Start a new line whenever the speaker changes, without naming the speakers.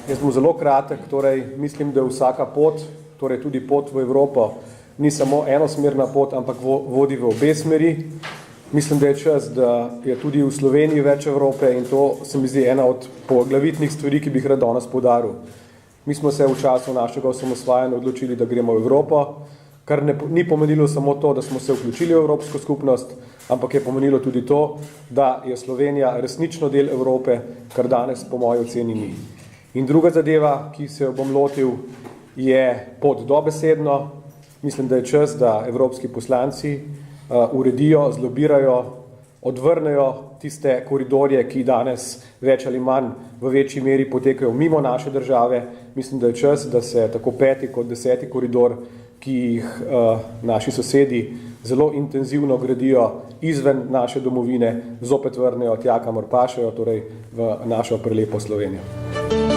Jaz bom zelo kratek, torej mislim, da vsaka pot, torej tudi pot v Evropo, ni samo enosmerna pot, ampak vodi v obe smeri. Mislim, da je čas, da je tudi v Sloveniji več Evrope in to se mi zdi ena od poglavitnih stvari, ki bi jih rad danes poudaril. Mi smo se v času našega osamosvajanja odločili, da gremo v Evropo, kar ni pomenilo samo to, da smo se vključili v Evropsko skupnost, ampak je pomenilo tudi to, da je Slovenija resnično del Evrope, kar danes po moji oceni ni. In druga zadeva, ki se jo bom lotil, je pot dobesedno. Mislim, da je čas, da evropski poslanci uredijo, zlobirajo, odvrnejo tiste koridorje, ki danes več ali manj v večji meri potekajo mimo naše države. Mislim, da je čas, da se tako 5. kot 10. koridor, ki jih naši sosedi zelo intenzivno gradijo izven naše domovine, zopet vrnejo tja, kamor pašejo, torej v našo prelepo Slovenijo.